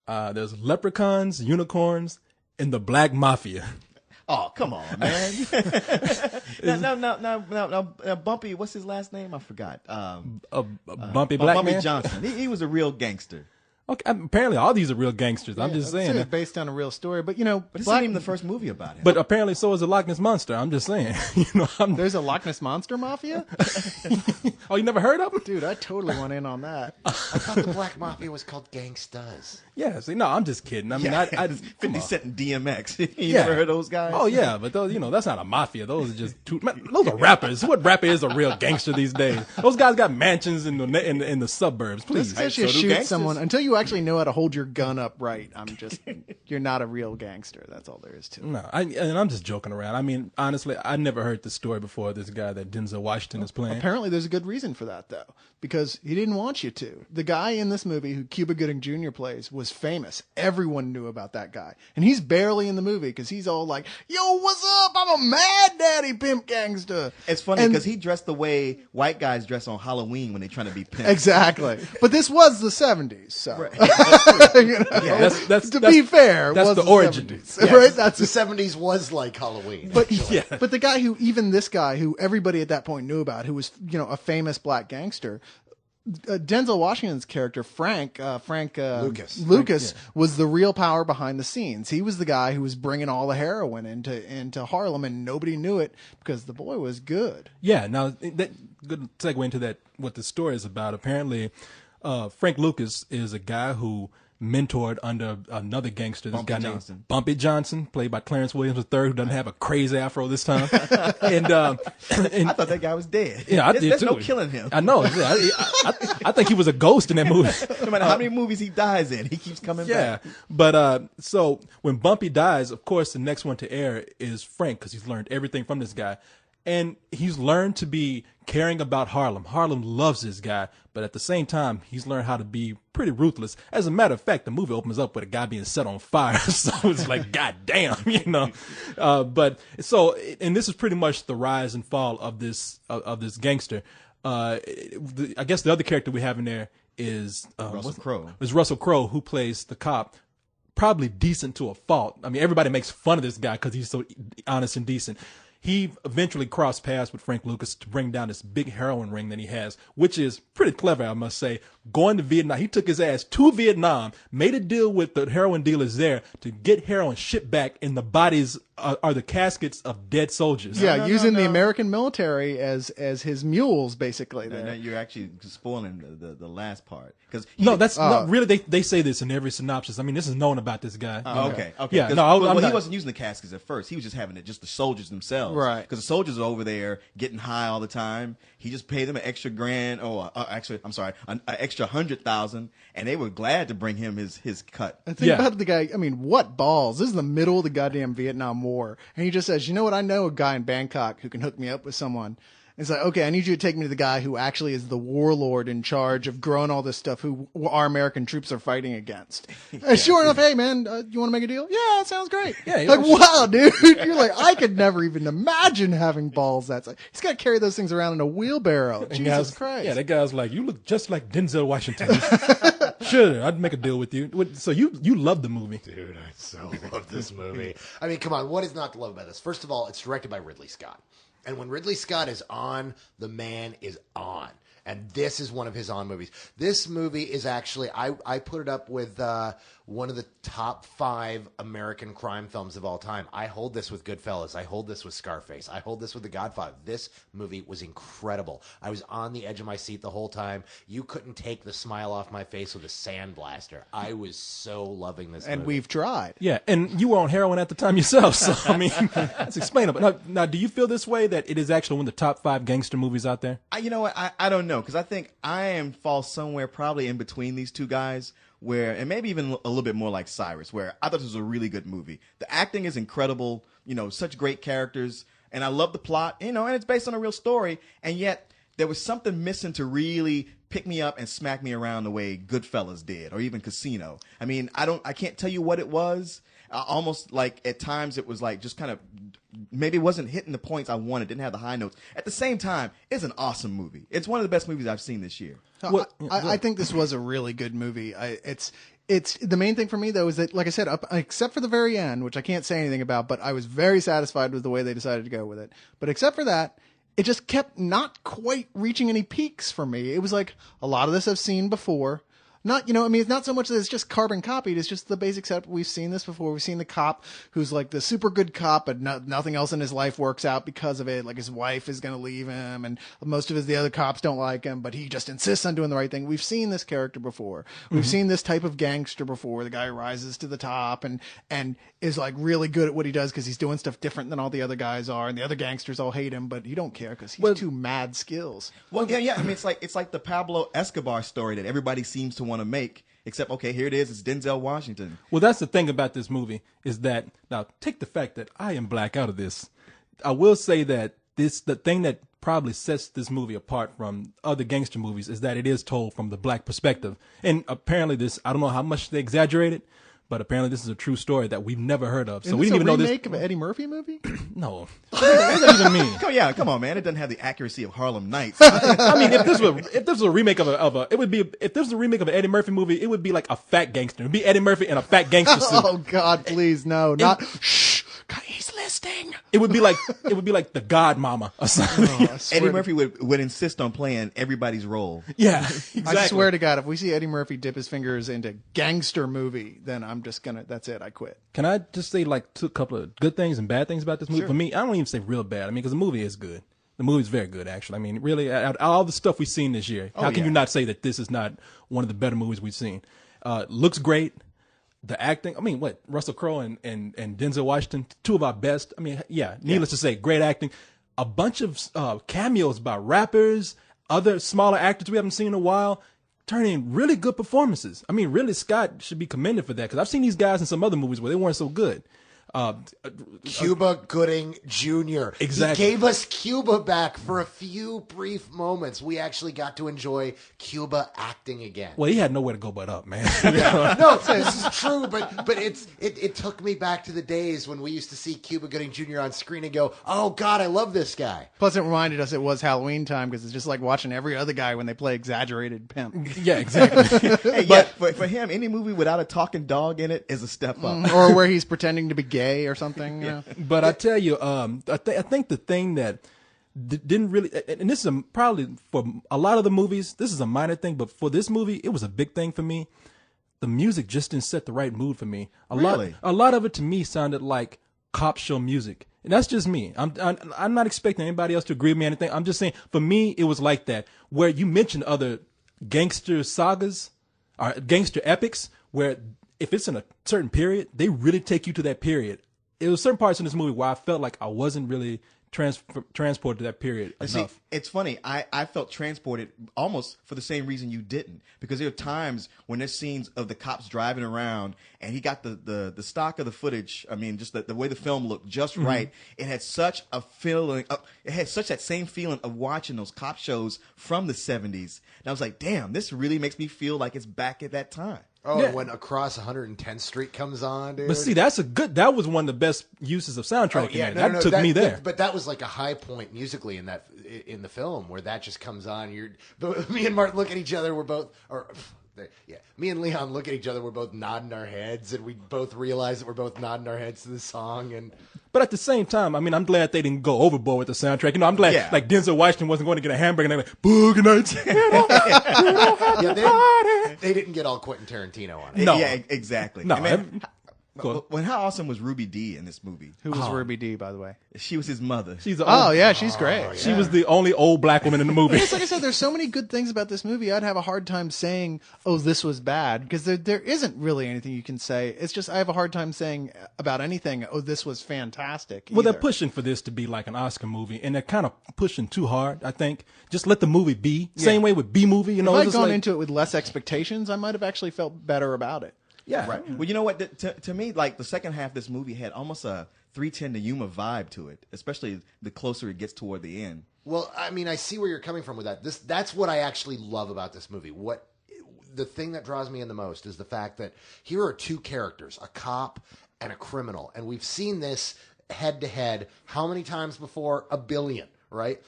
There's leprechauns, unicorns, and the Black Mafia. Oh, come on, man. No, Bumpy, what's his last name? I forgot. Bumpy Black Bumpy Man? Johnson. He was a real gangster. Okay, apparently all these are real gangsters. I'm just saying. It's based on a real story, but But this isn't even the first movie about him. But apparently so is the Loch Ness Monster. I'm just saying. There's a Loch Ness Monster Mafia? Oh, you never heard of him? Dude, I totally want in on that. I thought the Black Mafia was called Gangstas. Yeah, see, no, I'm just kidding. I mean, yeah, I 50 Cent and DMX. You Yeah. never heard those guys? Oh yeah, but those, that's not a mafia. Those are just those are rappers. What rapper is a real gangster these days? Those guys got mansions in the suburbs. Please, Until you so do shoot gangsters. someone, until you actually know how to hold your gun up right, you're not a real gangster. That's all there is to it. no, and I'm just joking around. I mean, honestly, I never heard the story before. This guy that Denzel Washington is playing. Apparently, there's a good reason for that, though, because he didn't want you to. The guy in this movie who Cuba Gooding Jr. plays was famous. Everyone knew about that guy. And he's barely in the movie because he's all like, yo, what's up? I'm a mad daddy pimp gangster. It's funny because he dressed the way white guys dress on Halloween when they're trying to be pimps. Exactly. But this was the 70s, so. Right. You know, Yeah, to be fair, that's was the origin. 70s, Yes, right? That's the 70s was like Halloween. But actually. but the guy this guy who everybody at that point knew about, who was a famous black gangster, Denzel Washington's character Frank Lucas was the real power behind the scenes. He was the guy who was bringing all the heroin into Harlem, and nobody knew it because the boy was good. Yeah. Now, that good segue into that. What the story is about. Apparently, Frank Lucas is a guy who mentored under another gangster, this guy named Bumpy Johnson, played by Clarence Williams III, who doesn't have a crazy afro this time. and I thought that guy was dead. Yeah, I did There's too. no killing him. I know. Yeah, I think he was a ghost in that movie. No matter how many movies he dies in, he keeps coming Yeah, back. but so when Bumpy dies, of course, the next one to air is Frank because he's learned everything from this guy. And he's learned to be caring about Harlem. Harlem loves this guy, but at the same time, he's learned how to be pretty ruthless. As a matter of fact, the movie opens up with a guy being set on fire. So it's like, God damn, but so, and this is pretty much the rise and fall of this gangster. I guess the other character we have in there is Russell Crowe. Is Russell Crowe, who plays the cop. Probably decent to a fault. I mean, everybody makes fun of this guy because he's so honest and decent. He eventually crossed paths with Frank Lucas to bring down this big heroin ring that he has, which is pretty clever, I must say. Going to Vietnam, he took his ass to Vietnam, made a deal with the heroin dealers there to get heroin shipped back, and the bodies are the caskets of dead soldiers. Yeah, using the American military as his mules, basically. No, you're actually spoiling the last part. That's not really. They say this in every synopsis. I mean, this is known about this guy. Okay. Yeah, he wasn't using the caskets at first. He was just having it just the soldiers themselves. Right. Because the soldiers are over there getting high all the time. He just paid them an extra grand. An extra 100,000, and they were glad to bring him his cut. And think about the guy. I mean, what balls? This is the middle of the goddamn Vietnam War, and he just says, "You know what? I know a guy in Bangkok who can hook me up with someone." It's like, okay, I need you to take me to the guy who actually is the warlord in charge of growing all this stuff who our American troops are fighting against. And sure enough, hey, man, you want to make a deal? Yeah, that sounds great. Yeah, like, wow, dude. You're like, I could never even imagine having balls that size. He's got to carry those things around in a wheelbarrow. Jesus Christ. Yeah, that guy's like, you look just like Denzel Washington. Sure, I'd make a deal with you. So you love the movie. Dude, I so love this movie. I mean, come on, what is not to love about this? First of all, it's directed by Ridley Scott. And when Ridley Scott is on, the man is on. And this is one of his on movies. This movie is actually, I put it up with one of the top 5 American crime films of all time. I hold this with Goodfellas. I hold this with Scarface. I hold this with The Godfather. This movie was incredible. I was on the edge of my seat the whole time. You couldn't take the smile off my face with a sandblaster. I was so loving this movie. And we've tried. Yeah, and you were on heroin at the time yourself, so I mean, that's explainable. Now, do you feel this way, that it is actually one of the top 5 gangster movies out there? You know what? I don't know, because I think I fall somewhere probably in between these two guys, and maybe even a little bit more like Cyrus, where I thought this was a really good movie. The acting is incredible, such great characters, and I love the plot, and it's based on a real story, and yet there was something missing to really pick me up and smack me around the way Goodfellas did, or even Casino. I mean, I can't tell you what it was. Almost like at times it was like just kind of, maybe it wasn't hitting the points I wanted, didn't have the high notes. At the same time, it's an awesome movie. It's one of the best movies I've seen this year. I think this was a really good movie. it's the main thing for me though is that, like I said, except for the very end, which I can't say anything about, but I was very satisfied with the way they decided to go with it. But except for that, it just kept not quite reaching any peaks for me. It was like a lot of this I've seen before. Not, it's not so much that it's just carbon copied. It's just the basic setup. We've seen this before. We've seen the cop who's like the super good cop, but nothing else in his life works out because of it. Like his wife is going to leave him, and most of the other cops don't like him, but he just insists on doing the right thing. We've seen this character before. We've seen this type of gangster before. The guy who rises to the top and is like really good at what he does because he's doing stuff different than all the other guys are, and the other gangsters all hate him, but you don't care because he's too mad skills. Well, yeah. I mean, it's like the Pablo Escobar story that everybody seems to want to make, except, okay, here it is. It's Denzel Washington. Well, that's the thing about this movie is that, now take the fact that I am black out of this. I will say that the thing that probably sets this movie apart from other gangster movies is that it is told from the black perspective. And apparently I don't know how much they exaggerated, but apparently this is a true story that we've never heard of. So we didn't even know this. Is this a remake of an Eddie Murphy movie? No. What does that even mean? Come on, man. It doesn't have the accuracy of Harlem Nights. I mean, if this was a remake of if this was a remake of an Eddie Murphy movie, it would be like a fat gangster. It'd be Eddie Murphy in a fat gangster suit. Oh God, please no, not. Shh, God, he's listening. It would be like the God Mama or something. Eddie Murphy would insist on playing everybody's role. Yeah, exactly. I swear to God, if we see Eddie Murphy dip his fingers into gangster movie, then I'm just that's it. I quit. Can I just say a couple of good things and bad things about this movie? Sure. For me, I don't even say real bad. I mean, because the movie is good. The movie's very good, actually. I mean, really, out of all the stuff we've seen this year, how can you not say that this is not one of the better movies we've seen? Looks great. The acting, I mean, Russell Crowe and Denzel Washington, two of our best. I mean, needless to say, great acting. A bunch of cameos by rappers, other smaller actors we haven't seen in a while, turning really good performances. I mean, really, Scott should be commended for that, because I've seen these guys in some other movies where they weren't so good. Cuba Gooding Jr. Exactly. He gave us Cuba back for a few brief moments. We actually got to enjoy Cuba acting again. Well, he had nowhere to go but up, man. No, this is true, but it took me back to the days when we used to see Cuba Gooding Jr. on screen and go, oh God, I love this guy. Plus, it reminded us it was Halloween time, because it's just like watching every other guy when they play exaggerated pimp. Yeah, exactly. But for him, any movie without a talking dog in it is a step up. Or where he's pretending to be gay or something. Yeah. But I tell you, I think the thing that didn't really, and this is probably for a lot of the movies, this is a minor thing, but for this movie, it was a big thing for me. The music just didn't set the right mood for me. A lot of it to me sounded like cop show music. And that's just me. I'm not expecting anybody else to agree with me or anything. I'm just saying, for me, it was like that. Where you mentioned other gangster sagas or gangster epics, where if it's in a certain period, they really take you to that period. It was certain parts in this movie where I felt like I wasn't really transported to that period enough. See, it's funny. I felt transported almost for the same reason you didn't, because there are times when there's scenes of the cops driving around and he got the stock of the footage. I mean, just the way the film looked just right. It had such a feeling. It had such that same feeling of watching those cop shows from the 70s. And I was like, damn, this really makes me feel like it's back at that time. Oh, yeah. When Across 110th Street comes on, dude. But see, that was one of the best uses of soundtrack. That took me there. But that was like a high point musically in the film, where that just comes on. Me and Martin look at each other. Me and Leon look at each other. We're both nodding our heads, and we both realize that we're both nodding our heads to the song. But at the same time, I mean, I'm glad they didn't go overboard with the soundtrack. You know, I'm glad like Denzel Washington wasn't going to get a hamburger and they're like, Boogie Nights. They didn't get all Quentin Tarantino on it. No. Yeah, exactly. No. I mean, how awesome was Ruby Dee in this movie? Who was Ruby Dee, by the way? She was his mother. She's great. She was the only old black woman in the movie. Like I said, there's so many good things about this movie. I'd have a hard time saying, "Oh, this was bad," because there isn't really anything you can say. It's just I have a hard time saying about anything, "Oh, this was fantastic." Well, they're pushing for this to be like an Oscar movie, and they're kind of pushing too hard. I think just let the movie be. Same way with B movie. You know, if I'd gone into it with less expectations, I might have actually felt better about it. Yeah. Right. Well, you know what? To me, like the second half of this movie had almost a 3:10 to Yuma vibe to it, especially the closer it gets toward the end. Well, I mean, I see where you're coming from with that. That's what I actually love about this movie. The thing that draws me in the most is the fact that here are two characters, a cop and a criminal. And we've seen this head to head how many times before? 1 billion, right?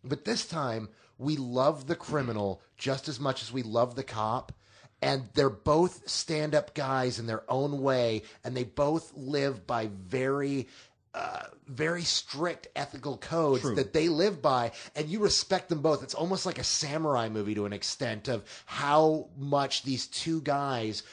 But this time we love the criminal just as much as we love the cop. and they're both stand-up guys in their own way, and they both live by very strict ethical codes that they live by, and you respect them both. It's almost like a samurai movie to an extent of how much these two guys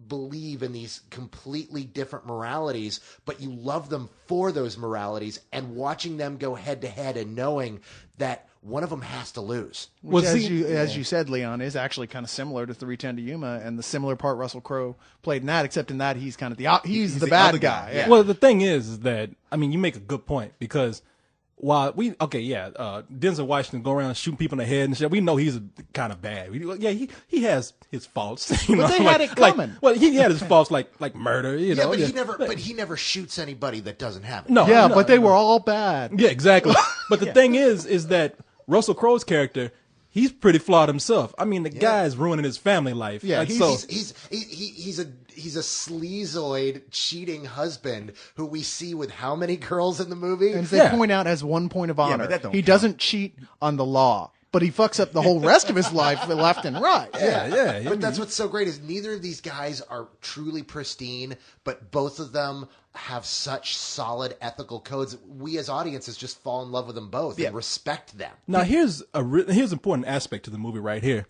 believe in these completely different moralities, but you love them for those moralities, and watching them go head to head and knowing that one of them has to lose. Which, as you said, Leon, is actually kind of similar to 3:10 to Yuma, and the similar part Russell Crowe played in that, except in that he's kind of he's the bad guy. Yeah. Well, the thing is that, I mean, you make a good point, because while Denzel Washington go around shooting people in the head and shit, we know he's kind of bad. He has his faults. But they had it coming. He had his faults like murder. But he never shoots anybody that doesn't have it. No, but they were all bad. Yeah, exactly. But the thing is that Russell Crowe's character, he's pretty flawed himself. I mean, the guy is ruining his family life. Yeah, he's a sleazoid cheating husband who we see with how many girls in the movie? And as they point out, has one point of honor. but that He doesn't cheat on the law, but he fucks up the whole rest of his life left and right. Yeah. But that's what's so great is neither of these guys are truly pristine, but both of them have such solid ethical codes. We as audiences just fall in love with them both and respect them. Now, here's an important aspect to the movie right here.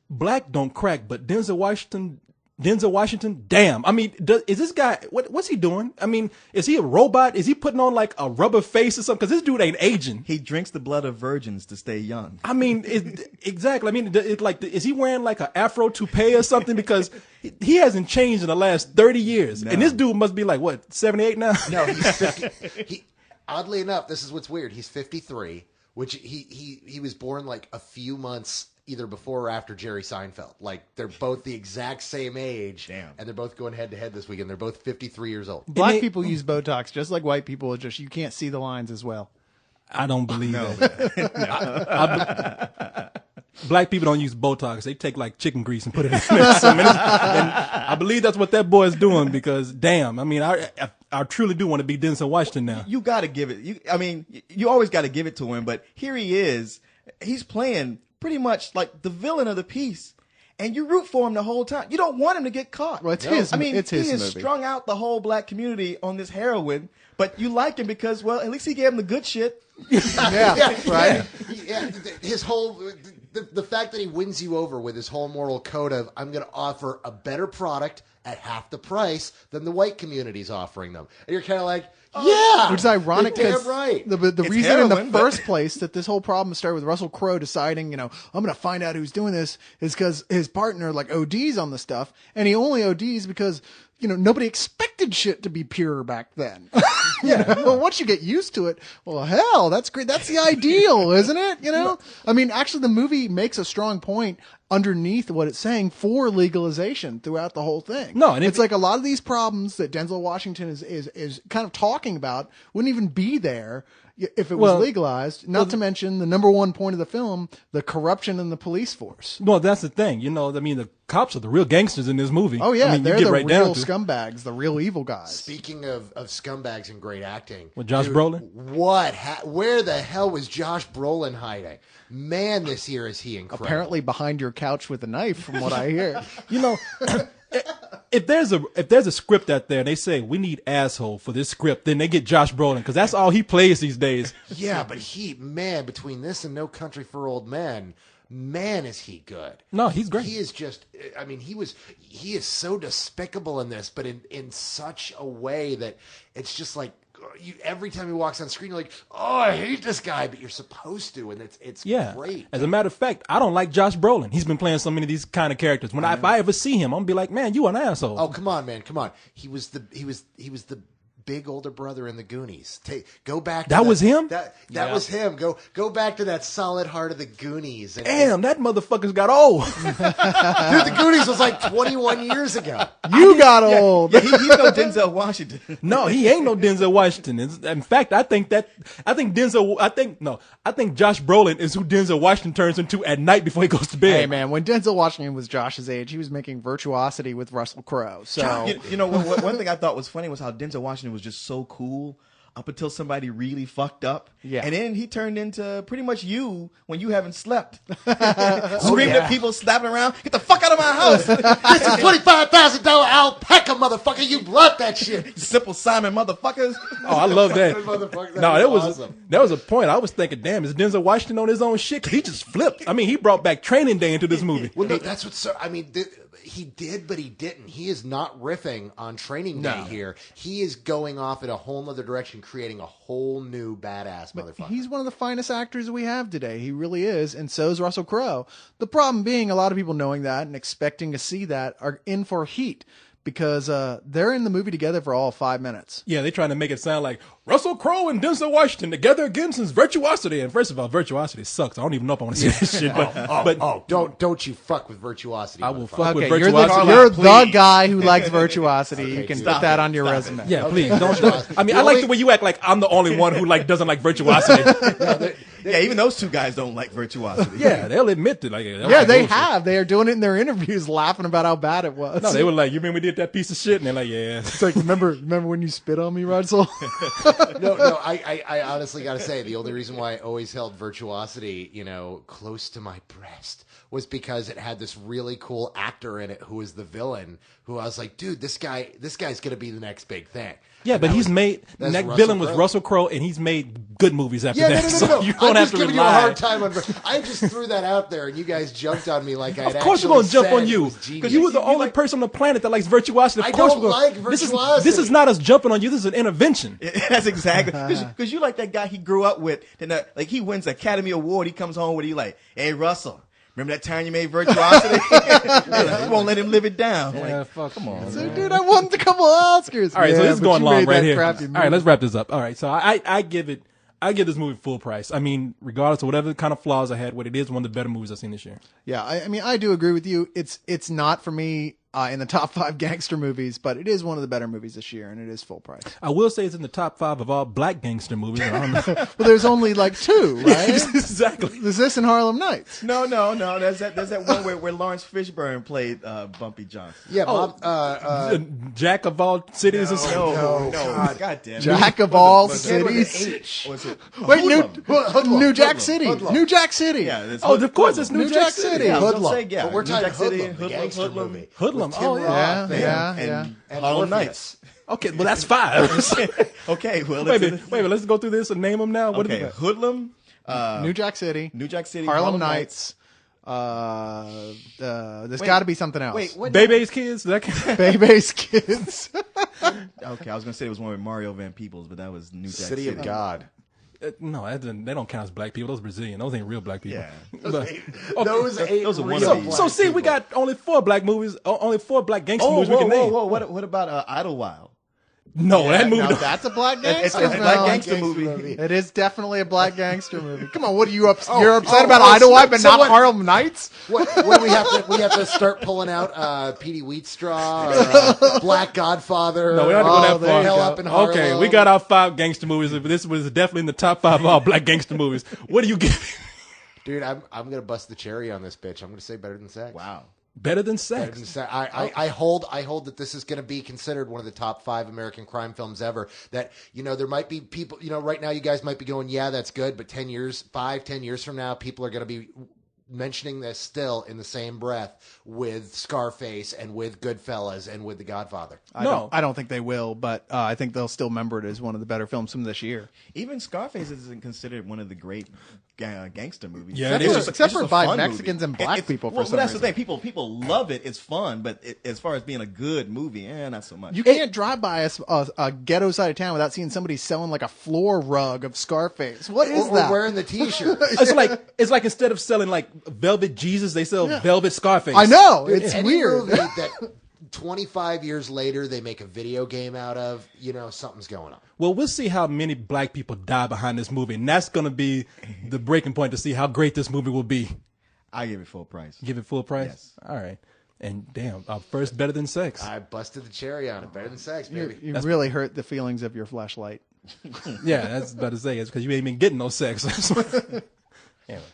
Black don't crack, but Denzel Washington, damn. I mean, is this guy, what's he doing? I mean, is he a robot? Is he putting on like a rubber face or something? Because this dude ain't aging. He drinks the blood of virgins to stay young. I mean, exactly. I mean, is he wearing like an afro toupee or something? Because he hasn't changed in the last 30 years. No. And this dude must be like, what, 78 now? No, he's 50. Oddly enough, this is what's weird. He's 53, which he was born like a few months either before or after Jerry Seinfeld. Like, they're both the exact same age. Damn. And they're both going head to head this weekend. They're both 53 years old. Black people use Botox just like white people. Just you can't see the lines as well. I don't believe that. Black people don't use Botox. They take like chicken grease and put it in there. And I believe that's what that boy is doing, because damn, I mean, I truly do want to be Denzel Washington now. You got to give it. You always got to give it to him. But here he is. He's playing pretty much like the villain of the piece, and you root for him the whole time. You don't want him to get caught. Well, it's his he has movie. strung out the whole black community on this heroin, but you like him because, well, at least he gave him the good shit. Right. Yeah, his whole the fact that he wins you over with his whole moral code of, I'm going to offer a better product at half the price than the white community's offering them, and you're kind of like, yeah, which is ironic because right. the reason heroin, in the first place that this whole problem started with Russell Crowe deciding, I'm going to find out who's doing this, is because his partner like ODs on the stuff, and he only ODs because nobody expected shit to be pure back then. Once you get used to it, well, hell, that's great. That's the ideal, isn't it? I mean, actually, the movie makes a strong point underneath what it's saying for legalization throughout the whole thing. No, and it's like a lot of these problems that Denzel Washington is kind of talking about wouldn't even be there if it was legalized. Not to mention the number one point of the film, the corruption in the police force. Well, that's the thing. I mean, the cops are the real gangsters in this movie. Oh, yeah. I mean, they're you get the right real down to scumbags, the real evil guys. Speaking of scumbags and great acting. With Josh Brolin? Where the hell was Josh Brolin hiding? Man, this year is he incredible. Apparently behind your couch with a knife, from what I hear. If there's a script out there and they say we need asshole for this script, then they get Josh Brolin, because that's all he plays these days. Yeah, but between this and No Country for Old Men, man, is he good. No, he's great. He is just, I mean, he is so despicable in this, but in such a way that it's just like, every time he walks on screen, you're like, oh, I hate this guy, but you're supposed to, and it's great. As a matter of fact, I don't like Josh Brolin. He's been playing so many of these kind of characters. If I ever see him, I'm gonna be like, man, you an asshole. Oh, come on, man, come on. He was the big older brother in the Goonies. Go back. That was him? That was him. Go back to that solid heart of the Goonies. Damn, that motherfucker's got old. Dude, the Goonies was like 21 years ago. You got old. He's no Denzel Washington. No, he ain't no Denzel Washington. In fact, I think Josh Brolin is who Denzel Washington turns into at night before he goes to bed. Hey, man, when Denzel Washington was Josh's age, he was making Virtuosity with Russell Crowe. So one thing I thought was funny was how Denzel Washington was just so cool. up until somebody really fucked up. Yeah. And then he turned into pretty much you when you haven't slept. Screaming at people, slapping around. Get the fuck out of my house. It's a $25,000 alpaca, motherfucker. You love that shit. Simple Simon motherfuckers. Oh, I love that. Motherfucker, No, that was awesome. that was a point. I was thinking, damn, is Denzel Washington on his own shit? 'Cause he just flipped. I mean, he brought back Training Day into this movie. Well, no, that's what's so. I mean, he did, but he didn't. He is not riffing on Training Day here. He is going off in a whole nother direction, creating a whole new badass motherfucker. He's one of the finest actors we have today. He really is, and so is Russell Crowe. The problem being, a lot of people knowing that and expecting to see that are in for heat because they're in the movie together for all 5 minutes. Yeah, they trying to make it sound like Russell Crowe and Denzel Washington together again since Virtuosity. And first of all, Virtuosity sucks. I don't even know if I want to see this shit. But don't you fuck with Virtuosity. I will motherfucker. fuck with Okay, Virtuosity. you're the guy who likes Virtuosity. You can stop put that it. on your Stop resume. Yeah, please don't. I mean, I like the way you act like I'm the only one who doesn't like Virtuosity. Yeah, even those two guys don't like Virtuosity. Yeah, they'll admit it. Yeah, they have. They are doing it in their interviews, laughing about how bad it was. No, they were like, you mean we did that piece of shit? And they're like, yeah. It's like, remember when you spit on me, Russell? No, I honestly got to say, the only reason why I always held Virtuosity, close to my breast was because it had this really cool actor in it who was the villain, who I was like, dude, this guy's going to be the next big thing. Yeah, but he's made that's that Russell villain was Crowe. Russell Crowe, and he's made good movies after Yeah, that. no. So you don't I'm have just to giving you a rely. hard time on. I just threw that out there, and you guys jumped on me like I. Of course, we're gonna jump on you because you were the only like- person on the planet that likes Virtuosity. Of I course, don't we're gonna, like This Virtuosity. is not us jumping on you. This is an intervention. That's exactly because you like that guy he grew up with. And like he wins the Academy Award. He comes home with he like, hey Russell, remember that time you made Virtuosity? You won't let him live it down. Like, Fuck, come on. So, dude, I won a couple of Oscars. All right, so Yeah, this is but going you long made right that here. crappy All right, movie. let's wrap this up. All right, so I give this movie full price. I mean, regardless of whatever kind of flaws I had with it, is one of the better movies I've seen this year. Yeah, I mean, I do agree with you. It's not for me in the top 5 gangster movies, but it is one of the better movies this year, and it is full price. I will say it's in the top 5 of all black gangster movies. I don't know. Well, there's only like 2, right? Exactly. There's this and Harlem Nights. no. There's that one where Lawrence Fishburne played Bumpy Johnson. Yeah, Bob. Jack of all cities. No, God. God damn it. Jack of all Begin with an cities. H. Was it? Wait, Hoodlum. New Jack City. Hoodlum. New Jack City. Yeah, it's Oh, of course, it's Hoodlum. New Jack City. Yeah, I was Hoodlum. gonna say, yeah. But we're New talking Jack City, Hoodlum, the gangster Hoodlum. movie. Hoodlum. With Tim Oh, Roth yeah, and- yeah, and yeah. and Harlem Morpheus. Nights. Okay, well that's 5. Okay, well, wait a minute. Let's go through this and name them now. What Okay, is it? Hoodlum, New Jack City. New Jack City, Harlem Nights. There's got to be something else. Wait, what? Bebe's Kids? That can... Bebe's Kids. Okay, I was gonna say it was one with Mario Van Peebles, but that was New Jack City of God. No, they don't count as black people. Those are Brazilian. Those ain't real black people. Yeah. But- Those ain't those are real wannabes. black so see, we people. got only 4 black movies, only 4 black gangster Oh, movies we whoa, can name. whoa. What about Idlewild? No, that movie. Now, don't- that's a black It's gangster a black film. gangster movie. It is definitely a black gangster movie. Come on, what are you you're upset oh, about oh, Idlewild, but so not what- Harlem Nights? What do we have to start pulling out Petey Wheatstraw or Black Godfather? No, we don't have to go that there far. you Hell go. Up in Harlem. Okay, we got our 5 gangster movies. This was definitely in the top 5 of all black gangster movies. What do you give? Dude, I'm gonna bust the cherry on this bitch. I'm gonna say Better Than Sex. Wow. Better than Better Sex. Than Sex. I hold that this is gonna be considered one of the top 5 American crime films ever. That there might be people right now you guys might be going, yeah, that's good, but 10 years from now, people are gonna be mentioning this still in the same breath with Scarface and with Goodfellas and with The Godfather. I don't think they will, but I think they'll still remember it as one of the better films from this year. Even Scarface isn't considered one of the great gangster movies. Yeah, it It's is. just- Except it's just for a by fun Mexicans movie. and black people for well, some that's reason. the thing. People love it. It's fun, but as far as being a good movie, not so much. You can't drive by a ghetto side of town without seeing somebody selling like a floor rug of Scarface. What is Or that? wearing the T-shirt. It's like instead of selling like Velvet Jesus, they sell Velvet Scarface. I know. It's Any weird. movie that 25 years later they make a video game out of, something's going on. Well, we'll see how many black people die behind this movie, and that's going to be the breaking point to see how great this movie will be. I give it full price. Give it full price? Yes. All right. And damn, our first Better Than Sex. I busted the cherry on it. Better Than Sex, baby. You really hurt the feelings of your flashlight. Yeah, that's about to say. It's because you ain't been getting no sex. Anyway.